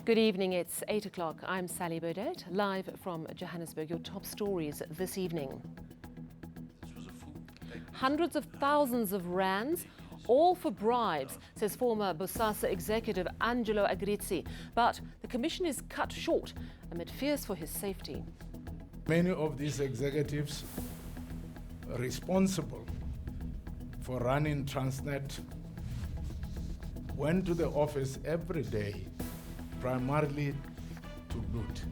Good evening, it's 8 o'clock. I'm Sally Burdett, live from Johannesburg. Your top stories this evening. Hundreds of thousands of rands, all for bribes, says former Bosasa executive Angelo Agrizzi. But the commission is cut short amid fears for his safety. Many of these executives responsible for running Transnet went to the office every day, primarily to loot.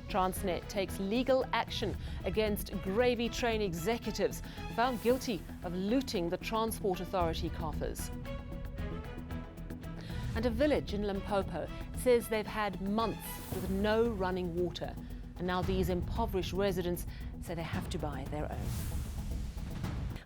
Transnet takes legal action against gravy train executives found guilty of looting the Transport Authority coffers. And a village in Limpopo says they've had months with no running water. And now these impoverished residents say they have to buy their own.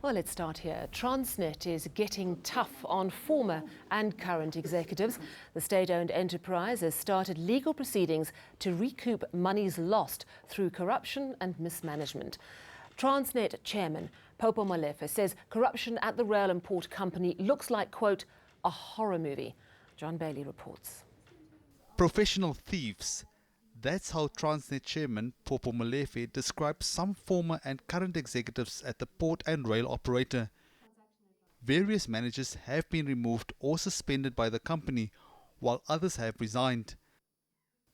Well, let's start here. Transnet is getting tough on former and current executives. The state-owned enterprise has started legal proceedings to recoup monies lost through corruption and mismanagement. Transnet chairman Popo Molefe says corruption at the rail and port company looks like, quote, a horror movie. John Bailey reports. Professional thieves. That's how Transnet chairman Popo Molefe describes some former and current executives at the port and rail operator. Various managers have been removed or suspended by the company, while others have resigned.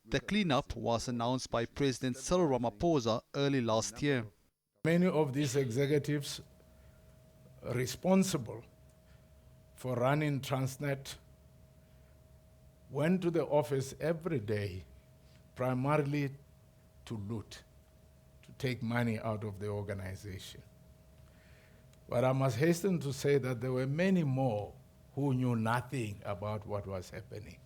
The cleanup was announced by President Cyril Ramaphosa early last year. Many of these executives responsible for running Transnet went to the office every day, primarily to loot, to take money out of the organization. But I must hasten to say that there were many more who knew nothing about what was happening.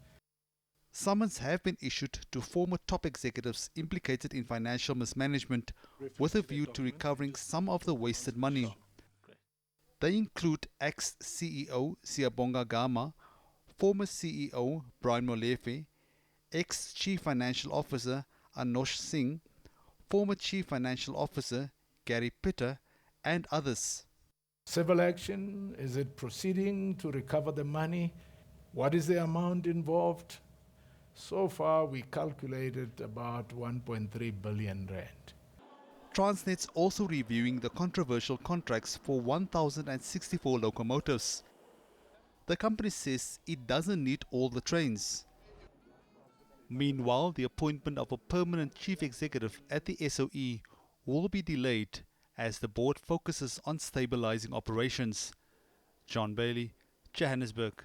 Summons have been issued to former top executives implicated in financial mismanagement with a view to recovering some of the wasted money. They include ex-CEO Siyabonga Gama, former CEO Brian Molefe, ex-Chief Financial Officer Anosh Singh, former Chief Financial Officer Gary Pitter, and others. Civil action, is it proceeding to recover the money? What is the amount involved? So far, we calculated about 1.3 billion rand. Transnet's also reviewing the controversial contracts for 1,064 locomotives. The company says it doesn't need all the trains. Meanwhile, the appointment of a permanent chief executive at the SOE will be delayed as the board focuses on stabilizing operations. John Bailey, Johannesburg.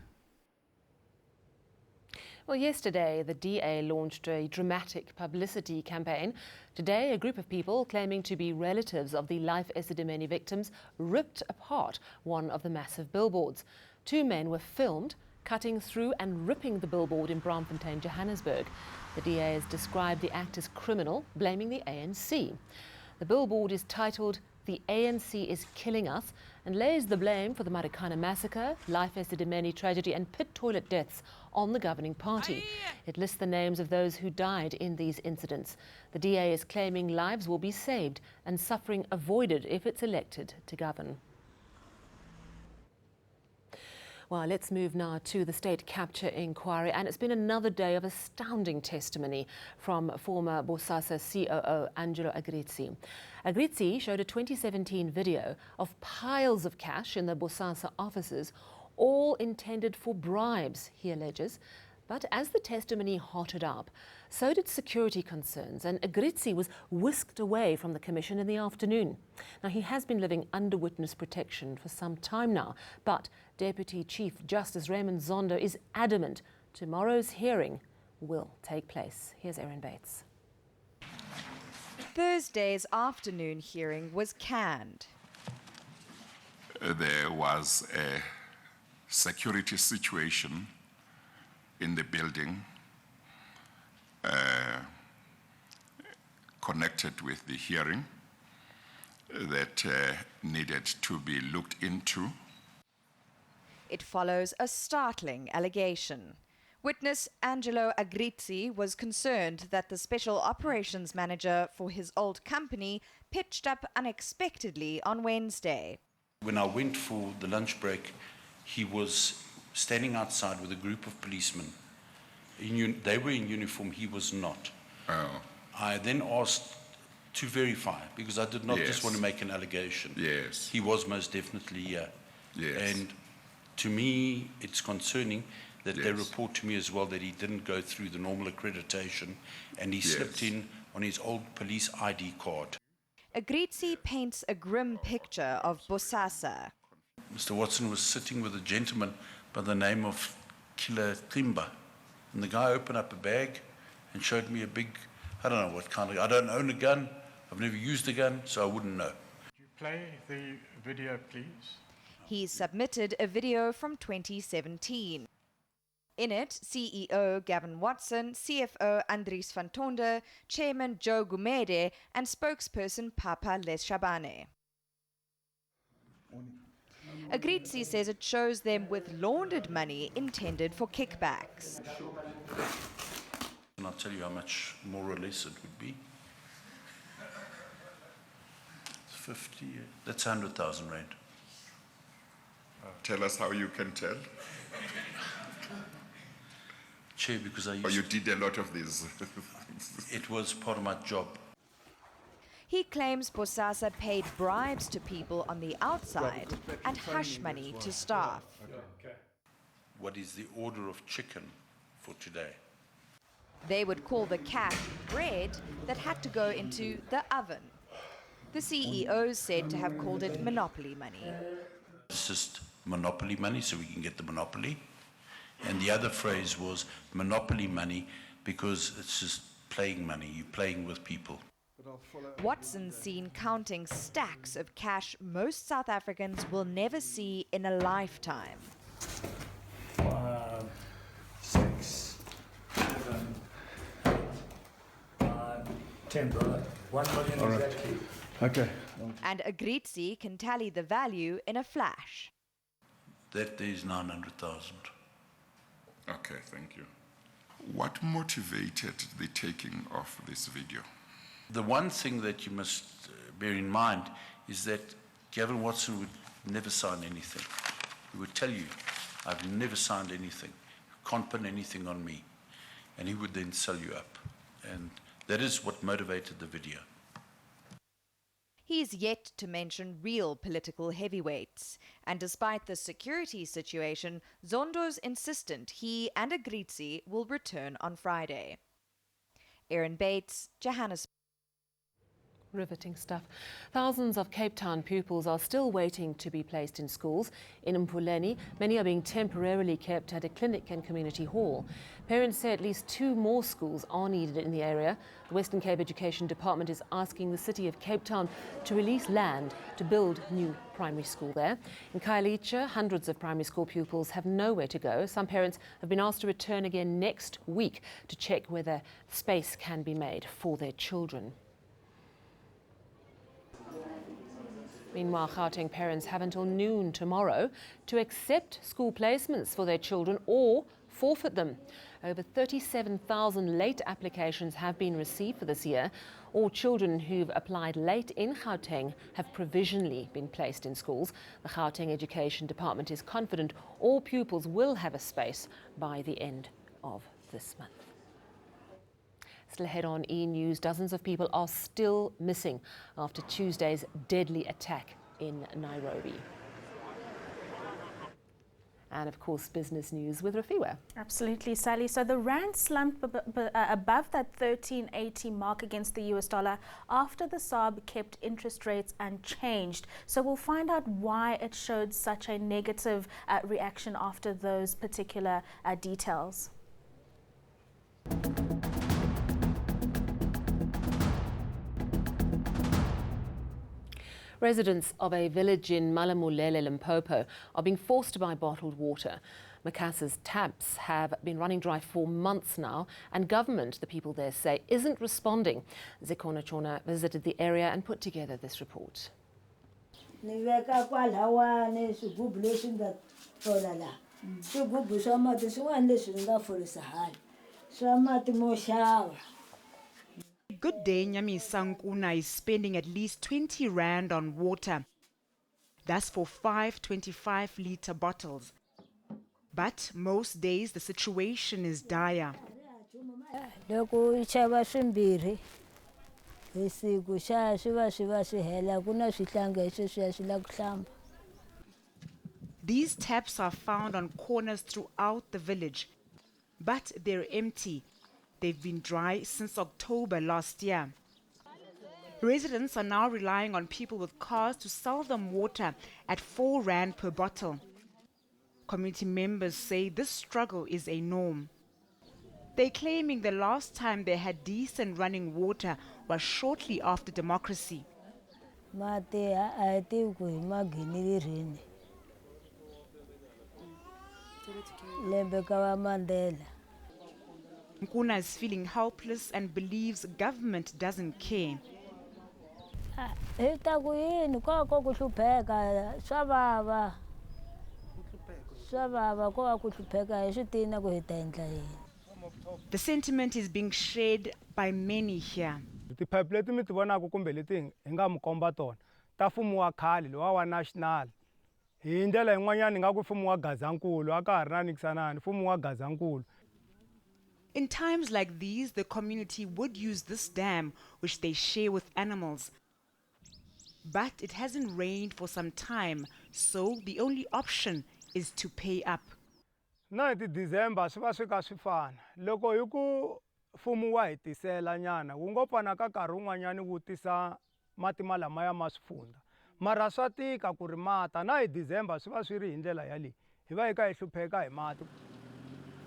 Well, yesterday, the DA launched a dramatic publicity campaign. Today, a group of people claiming to be relatives of the Life Esidimeni victims ripped apart one of the massive billboards. Two men were filmed cutting through and ripping the billboard in Braamfontein, Johannesburg. The DA has described the act as criminal, blaming the ANC. The billboard is titled "The ANC is Killing Us" and lays the blame for the Marikana massacre, Life Esidimeni tragedy and pit toilet deaths on the governing party. It lists the names of those who died in these incidents. The DA is claiming lives will be saved and suffering avoided if it's elected to govern. Well, let's move now to the state capture inquiry, and it's been another day of astounding testimony from former Bosasa COO Angelo Agrizzi. Agrizzi showed a 2017 video of piles of cash in the Bosasa offices, all intended for bribes, he alleges. But as the testimony hotted up, so did security concerns, and Agrizzi was whisked away from the commission in the afternoon. Now, he has been living under witness protection for some time now, but Deputy Chief Justice Raymond Zondo is adamant tomorrow's hearing will take place. Here's Erin Bates. Thursday's afternoon hearing was canned. There was a security situation in the building connected with the hearing that needed to be looked into. It follows a startling allegation. Witness Angelo Agrizzi was concerned that the special operations manager for his old company pitched up unexpectedly on Wednesday. When I went for the lunch break, he was standing outside with a group of policemen They were in uniform, he was not. Oh, I then asked to verify, because I did not just Yes. want to make an allegation. yes. He was most definitely here. Yes. And to me, it's concerning that they Yes. report to me as well that he didn't go through the normal accreditation and he slipped Yes. in on his old police ID card. Agrizzi paints a grim picture of Bosasa. Mr. Watson was sitting with a gentleman by the name of Killer Timba. And the guy opened up a bag and showed me a big, I don't know what kind of, I don't own a gun, I've never used a gun, so I wouldn't know. Could you play the video, please? He submitted a video from 2017. In it, CEO Gavin Watson, CFO Andries van Tonder, Chairman Joe Gumede, and spokesperson Papa Leshabane. Agrizzi says it shows them with laundered money intended for kickbacks. And I'll tell you how much more or less it would be. 50, that's 100,000 rand. Tell us how you can tell. Chair, because I Or you used did a lot of these. it was part of my job. He claims Bosasa paid bribes to people on the outside and hush money to staff. What is the order of chicken for today? They would call the cash bread that had to go into the oven. The CEO is said to have called it monopoly money. It's just monopoly money, so we can get the monopoly. And the other phrase was monopoly money because it's just playing money. You're playing with people. Watson's seen counting stacks of cash most South Africans will never see in a lifetime. 5, 6, 7, 9, 10, brother. 1 million exactly. Okay. And Agrizzi can tally the value in a flash. That is 900,000. Okay, thank you. What motivated the taking of this video? The one thing that you must bear in mind is that Gavin Watson would never sign anything. He would tell you, I've never signed anything. You can't pin anything on me. And he would then sell you up. And that is what motivated the video. He is yet to mention real political heavyweights. And despite the security situation, Zondo's insistent he and Agrizzi will return on Friday. Aaron Bates, Johannesburg. Riveting stuff. Thousands of Cape Town pupils are still waiting to be placed in schools. In Mpuleni, many are being temporarily kept at a clinic and community hall. Parents say at least 2 more schools are needed in the area. The Western Cape Education Department is asking the city of Cape Town to release land to build new primary school there. In Khayelitsha, hundreds of primary school pupils have nowhere to go. Some parents have been asked to return again next week to check whether space can be made for their children. Meanwhile, Gauteng parents have until noon tomorrow to accept school placements for their children or forfeit them. Over 37,000 late applications have been received for this year. All children who've applied late in Gauteng have provisionally been placed in schools. The Gauteng Education Department is confident all pupils will have a space by the end of this month. Still ahead on eNews, dozens of people are still missing after Tuesday's deadly attack in Nairobi. And of course, business news with Rafiwa. Absolutely, Sally. So the rand slumped above that 13.80 mark against the US dollar after the SARB kept interest rates unchanged. So we'll find out why it showed such a negative reaction after those particular details. Residents of a village in Malamulele, Limpopo, are being forced to buy bottled water. Macassa's taps have been running dry for months now, and government, the people there say, isn't responding. Zikona Chona visited the area and put together this report. Good day, Nyami Sankuna is spending at least 20 rand on water. That's for 5 25-litre bottles. But most days the situation is dire. loko u xava swimbirhi hi siku swi va swi hela ku na swihlangi sweswiya swi lava ku hlamba. These taps are found on corners throughout the village, but they're empty. They've been dry since October last year. Residents are now relying on people with cars to sell them water at 4 rand per bottle. Community members say this struggle is a norm. They're claiming the last time they had decent running water was shortly after democracy. Mati a tivi ku hi magini rini. Lembe ka va Mandela. Nkuna is feeling helpless and believes government doesn't care. Hi ta ku yini ko ku hlupheka swa vava. Swa vava ko ku hlupheka hi swi tina ku hi ta endla yini. The sentiment is being shared by many here. Tiphayiphi leti mi ti vonaka kumbe leti hi nga mi komba tona ta mfumo wa khale lowa wa national. Hi ndlela yin'wanyana nga ku mfumo wa Gazankulu a ka ha ri na nikisanani mfumo wa Gazankulu. In times like these, the community would use this dam, which they share with animals. But it hasn't rained for some time, so the only option is to pay up. Na hi December swi va swi ka swi fana. Loko hi ku mfumo wa hi tisela nyana, wu ngo pfana ka nkarhi wun'wanyana wu tisa mati malamaya ma swifundza. Mara swa tika ku ri mata na hi December swi va swi ri hi ndlela yaleyi. Hi va hi ka hi hlupheka hi mati.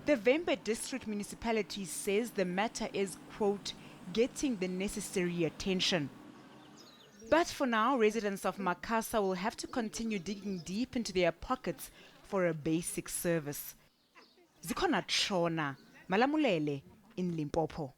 The Vembe District Municipality says the matter is, quote, getting the necessary attention. But for now, residents of Makasa will have to continue digging deep into their pockets for a basic service. Zikona Chona, Malamulele in Limpopo.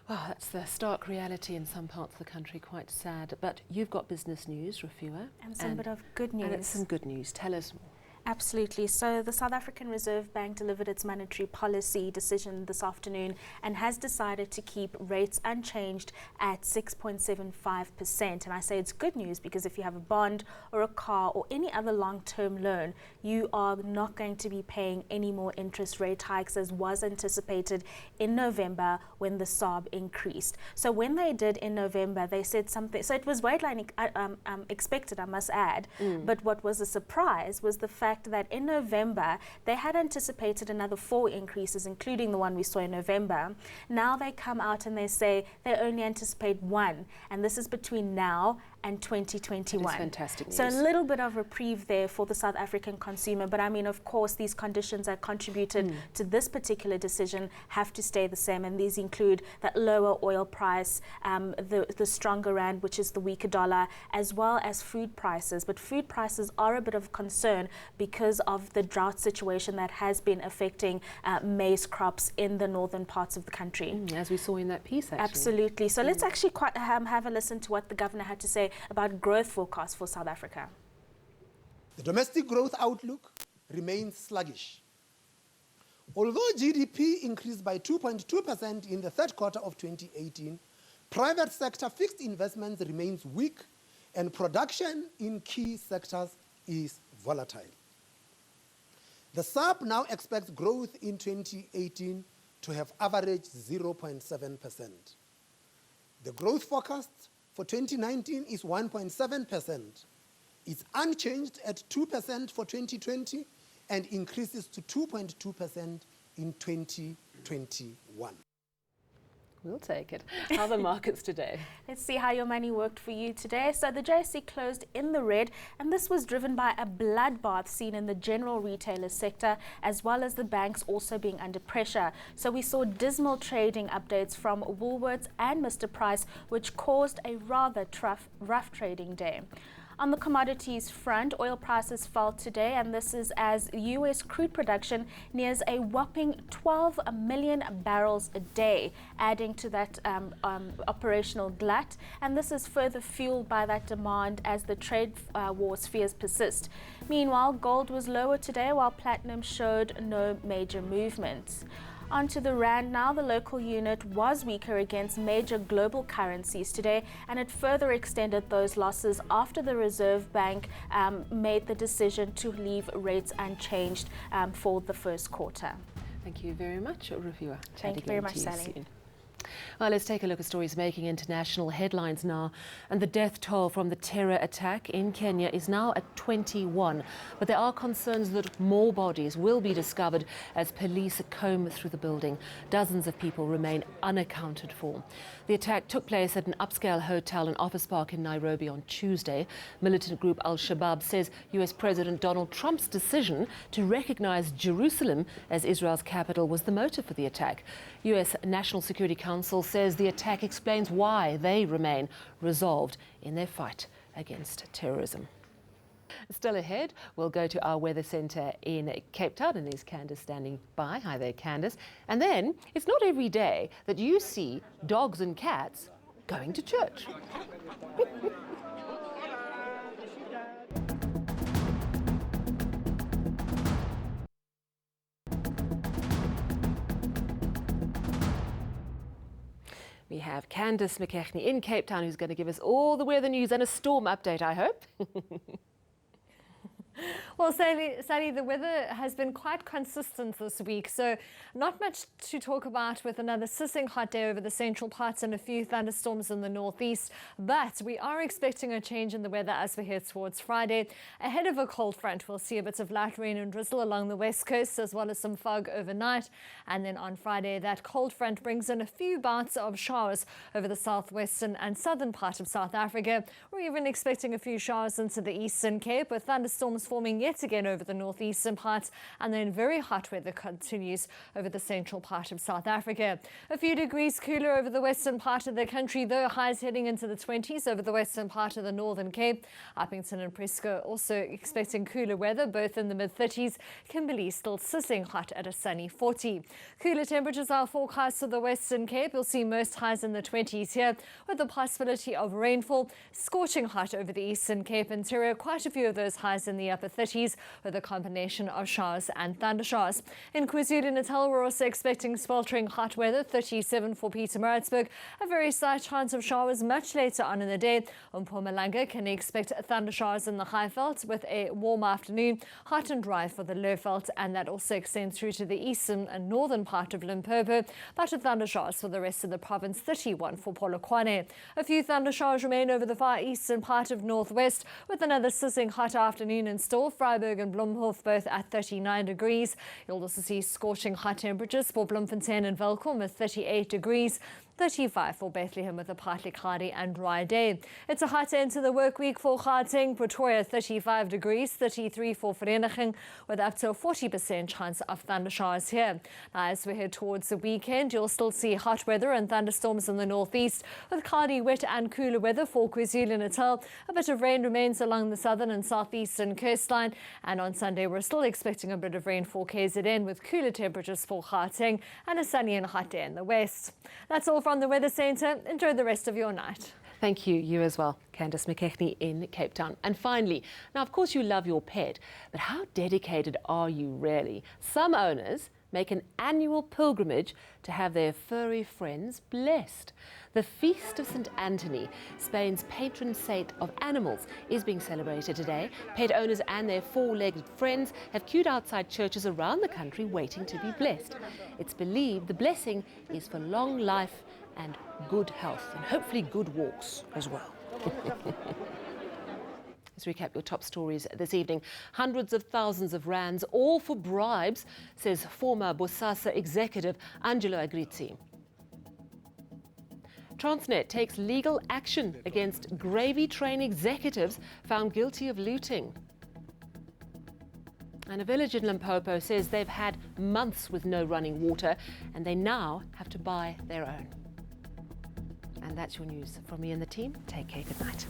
Well, that's the stark reality in some parts of the country, quite sad. But you've got business news, Rafua. And some bit of good news. And it's some good news. Tell us more. Absolutely. So the South African Reserve Bank delivered its monetary policy decision this afternoon and has decided to keep rates unchanged at 6.75%. And I say it's good news because if you have a bond or a car or any other long-term loan, you are not going to be paying any more interest rate hikes as was anticipated in November when the SARB increased. So when they did in November, they said something. So it was widely expected, I must add. But what was a surprise was the fact that in November they had anticipated another 4 increases, including the one we saw in November. Now they come out and they say they only anticipate 1, and this is between now and 2021. That's fantastic news. So a little bit of reprieve there for the South African consumer, but I mean, of course, these conditions that contributed to this particular decision have to stay the same, and these include that lower oil price, the stronger rand, which is the weaker dollar, as well as food prices. But food prices are a bit of concern because of the drought situation that has been affecting maize crops in the northern parts of the country. As we saw in that piece, actually. Absolutely. So let's actually have a listen to what the governor had to say about growth forecasts for South Africa. The domestic growth outlook remains sluggish. Although GDP increased by 2.2% in the third quarter of 2018, private sector fixed investments remains weak and production in key sectors is volatile. The SARB now expects growth in 2018 to have averaged 0.7%. The growth forecast for 2019 is 1.7%. It's unchanged at 2% for 2020 and increases to 2.2% in 2021. We'll take it. How are the markets today? Let's see how your money worked for you today. So the JSE closed in the red, and this was driven by a bloodbath seen in the general retailer sector, as well as the banks also being under pressure. So we saw dismal trading updates from Woolworths and Mr. Price, which caused a rather rough trading day. On the commodities front, oil prices fell today, and this is as U.S. crude production nears a whopping 12 million barrels a day, adding to that operational glut. And this is further fueled by that demand as the trade war fears persist. Meanwhile, gold was lower today, while platinum showed no major movements. Onto the rand now. The local unit was weaker against major global currencies today, and it further extended those losses after the Reserve Bank made the decision to leave rates unchanged for the first quarter. Thank you very much, Rufua. Thank you very much, Sally. Soon. Well, let's take a look at stories making international headlines now. And the death toll from the terror attack in Kenya is now at 21. But there are concerns that more bodies will be discovered as police comb through the building. Dozens of people remain unaccounted for. The attack took place at an upscale hotel and office park in Nairobi on Tuesday. Militant group Al-Shabaab says US President Donald Trump's decision to recognize Jerusalem as Israel's capital was the motive for the attack. US National Security Council says the attack explains why they remain resolved in their fight against terrorism. Still ahead, we'll go to our weather centre in Cape Town, and there's Candace standing by. Hi there, Candace. And then, it's not every day that you see dogs and cats going to church. We have Candace McKechnie in Cape Town, who's going to give us all the weather news and a storm update, I hope. Well, Sally, the weather has been quite consistent this week, so not much to talk about with another sizzling hot day over the central parts and a few thunderstorms in the northeast. But we are expecting a change in the weather as we head towards Friday. Ahead of a cold front, we'll see a bit of light rain and drizzle along the west coast, as well as some fog overnight. And then on Friday, that cold front brings in a few bouts of showers over the southwestern and southern part of South Africa. We're even expecting a few showers into the Eastern Cape, with thunderstorms forming yet again over the northeastern parts, and then very hot weather continues over the central part of South Africa. A few degrees cooler over the western part of the country, though highs heading into the 20s over the western part of the Northern Cape. Uppington and Presco also expecting cooler weather, both in the mid-30s. Kimberley still sizzling hot at a sunny 40. Cooler temperatures are forecast for the Western Cape. You'll see most highs in the 20s here, with the possibility of rainfall. Scorching hot over the Eastern Cape interior, quite a few of those highs in the upper 30s, with a combination of showers and thundershowers. In KwaZulu-Natal, we're also expecting sweltering hot weather, 37 for Pietermaritzburg. A very slight chance of showers much later on in the day. Mpumalanga can expect thundershowers in the Highveld, with a warm afternoon, hot and dry for the Lowveld, and that also extends through to the eastern and northern part of Limpopo. But with thundershowers for the rest of the province, 31 for Polokwane. A few thundershowers remain over the far eastern part of northwest, with another sizzling hot afternoon in store. Vryburg and Bloemhof both at 39 degrees. You'll also see scorching hot temperatures for Bloemfontein and Welkom at 38 degrees. 35 for Bethlehem with a partly cloudy and dry day. It's a hot end to the work week for Gauteng. Pretoria 35 degrees, 33 for Vereniging, with up to a 40% chance of thundershowers here. Now, as we head towards the weekend, you'll still see hot weather and thunderstorms in the northeast, with cloudy, wet and cooler weather for KwaZulu-Natal. A bit of rain remains along the southern and southeastern coastline, and on Sunday we're still expecting a bit of rain for KZN, with cooler temperatures for Gauteng and a sunny and hot day in the west. That's all from the Weather Centre. Enjoy the rest of your night. Thank you. You as well, Candace McKechnie in Cape Town. And finally, now of course you love your pet, but how dedicated are you really? Some owners make an annual pilgrimage to have their furry friends blessed. The Feast of St. Anthony, Spain's patron saint of animals, is being celebrated today. Pet owners and their four-legged friends have queued outside churches around the country waiting to be blessed. It's believed the blessing is for long life and good health, and hopefully good walks as well. Let's recap your top stories this evening. Hundreds of thousands of rands, all for bribes, says former Bosasa executive Angelo Agrizzi. Transnet takes legal action against gravy train executives found guilty of looting. And a village in Limpopo says they've had months with no running water and they now have to buy their own. And that's your news from me and the team. Take care. Good night.